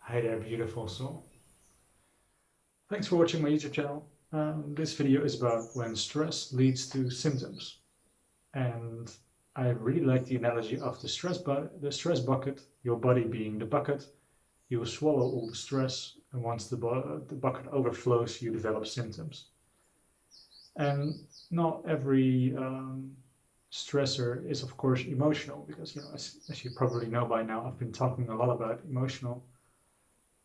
Hi there, beautiful soul. Thanks for watching my YouTube channel. This video is about when stress leads to symptoms. And I really like the analogy of the stress bucket, your body being the bucket. You will swallow all the stress, and once the bucket overflows, you develop symptoms. And not every stressor is, of course, emotional, because as you probably know by now, I've been talking a lot about emotional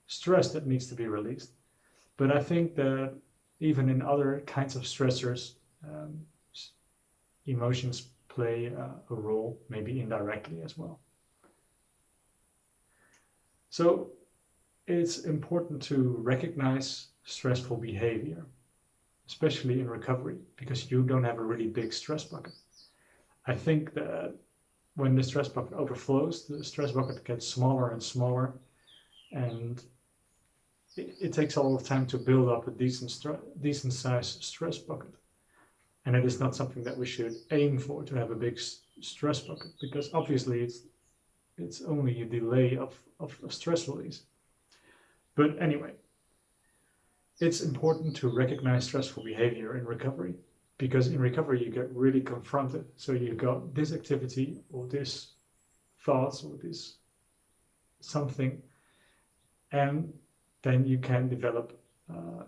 stress that needs to be released. But I think that even in other kinds of stressors, um, emotions play a role, maybe indirectly as well. So it's important to recognize stressful behavior, especially in recovery, because you don't have a really big stress bucket. I think that when the stress bucket overflows, the stress bucket gets smaller and smaller, and it takes a lot of time to build up a decent sized stress bucket. And it is not something that we should aim for, to have a big stress bucket, because obviously it's only a delay of stress release. But anyway, it's important to recognize stressful behavior in recovery, because in recovery you get really confronted. So you got this activity or this thoughts or this something, and then you can develop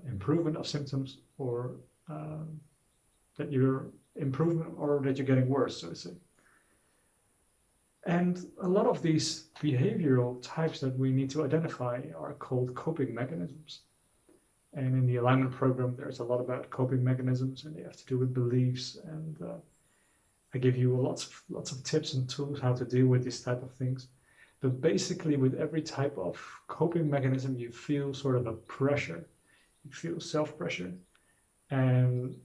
improvement of symptoms, or that you're improving or that you're getting worse, so to say. And a lot of these behavioral types that we need to identify are called coping mechanisms. And in the alignment program, there's a lot about coping mechanisms, and they have to do with beliefs. And I give you lots of tips and tools how to deal with these type of things. But basically, with every type of coping mechanism, you feel sort of a pressure. You feel self-pressure. And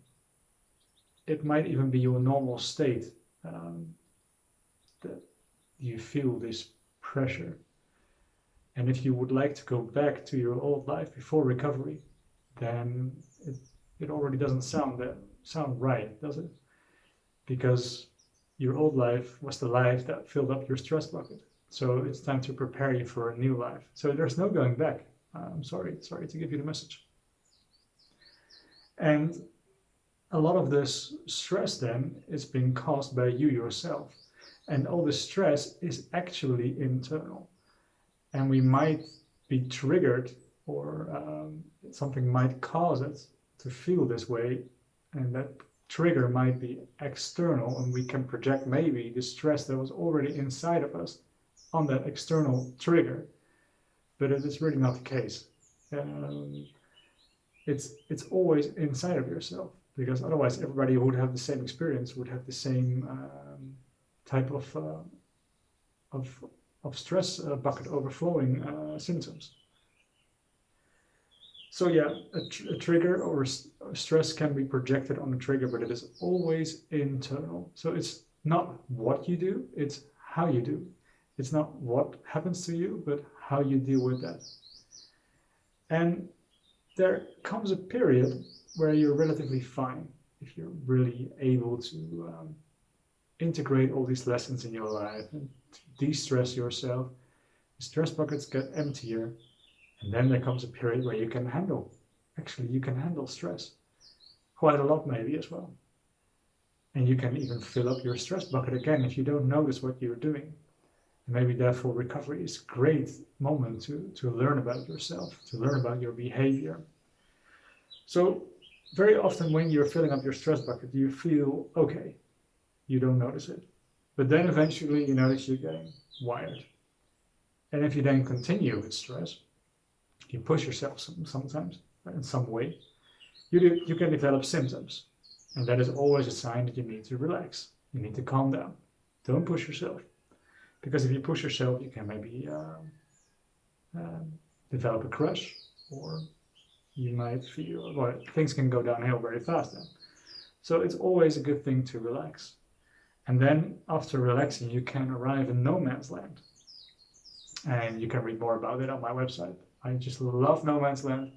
it might even be your normal state that you feel this pressure. And if you would like to go back to your old life before recovery, then it already doesn't sound right, does it? Because your old life was the life that filled up your stress bucket. So it's time to prepare you for a new life. So there's no going back. I'm sorry to give you the message. And a lot of this stress then is being caused by you yourself. And all the stress is actually internal. And we might be triggered, or something might cause us to feel this way. And that trigger might be external, and we can project maybe the stress that was already inside of us on that external trigger, but it is really not the case. It's always inside of yourself, because otherwise everybody who would have the same experience would have the same type of stress bucket overflowing symptoms. So yeah, a trigger or stress can be projected on the trigger, but it is always internal. So it's not what you do, it's how you do. It's not what happens to you, but how you deal with that. And there comes a period where you're relatively fine, if you're really able to integrate all these lessons in your life and de-stress yourself. The stress buckets get emptier, and then there comes a period where you can handle stress quite a lot, maybe as well. And you can even fill up your stress bucket again if you don't notice what you're doing. Maybe therefore recovery is a great moment to learn about yourself, to learn about your behavior. So very often when you're filling up your stress bucket, you feel okay. You don't notice it. But then eventually you notice you're getting wired. And if you then continue with stress, you push yourself sometimes in some way, you can develop symptoms. And that is always a sign that you need to relax. You need to calm down. Don't push yourself. Because if you push yourself, you can maybe develop a crush, or you might feel, well, things can go downhill very fast then. So it's always a good thing to relax. And then after relaxing, you can arrive in no man's land. And you can read more about it on my website. I just love no man's land,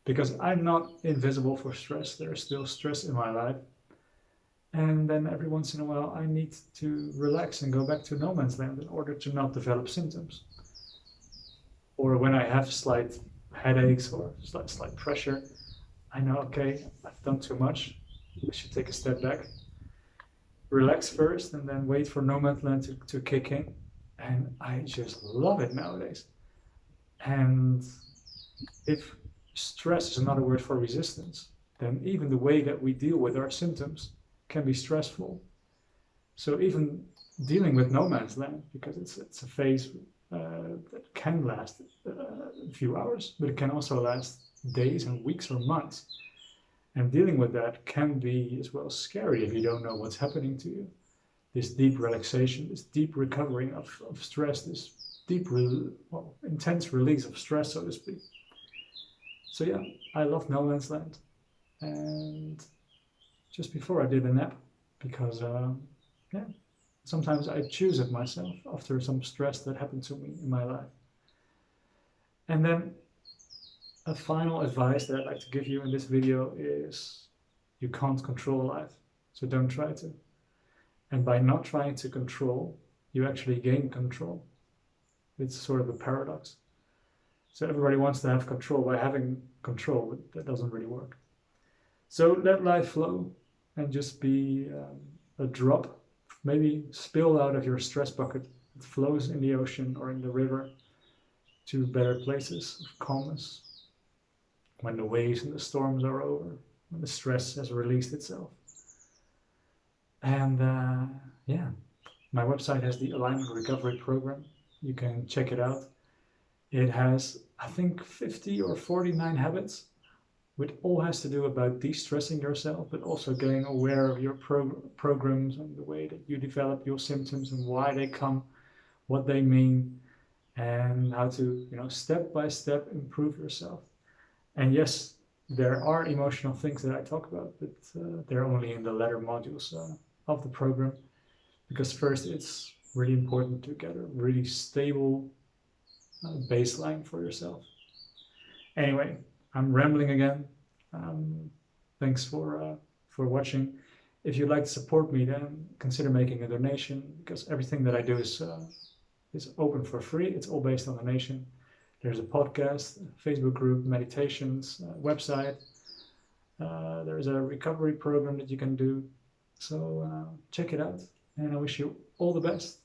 because I'm not invisible for stress. There's still stress in my life. And then every once in a while, I need to relax and go back to no man's land in order to not develop symptoms. Or when I have slight headaches or slight pressure, I know, okay, I've done too much. I should take a step back, relax first, and then wait for no man's land to kick in. And I just love it nowadays. And if stress is another word for resistance, then even the way that we deal with our symptoms can be stressful. So even dealing with no man's land, because it's a phase that can last a few hours, but it can also last days and weeks or months. And dealing with that can be as well scary if you don't know what's happening to you. This deep relaxation, this deep recovering of stress, this deep, intense release of stress, so to speak. So yeah, I love no man's land. And just before I did a nap, because yeah, sometimes I choose it myself after some stress that happened to me in my life. And then a final advice that I'd like to give you in this video is you can't control life, so don't try to. And by not trying to control, you actually gain control. It's sort of a paradox. So everybody wants to have control by having control, but that doesn't really work. So let life flow and just be a drop, maybe spilled out of your stress bucket. It flows in the ocean or in the river to better places of calmness. When the waves and the storms are over, when the stress has released itself. And yeah, my website has the Alignment Recovery Program. You can check it out. It has, I think, 50 or 49 habits, which all has to do about de-stressing yourself, but also getting aware of your programs and the way that you develop your symptoms and why they come, what they mean, and how to, step by step improve yourself. And yes, there are emotional things that I talk about, but they're only in the latter modules of the program, because first it's really important to get a really stable baseline for yourself. Anyway, I'm rambling again. Thanks for watching. If you'd like to support me, then consider making a donation, because everything that I do is open for free. It's all based on donation. There's a podcast, a Facebook group, meditations, website. There's a recovery program that you can do. So check it out. And I wish you all the best.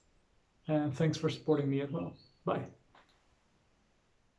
And thanks for supporting me as well. Bye.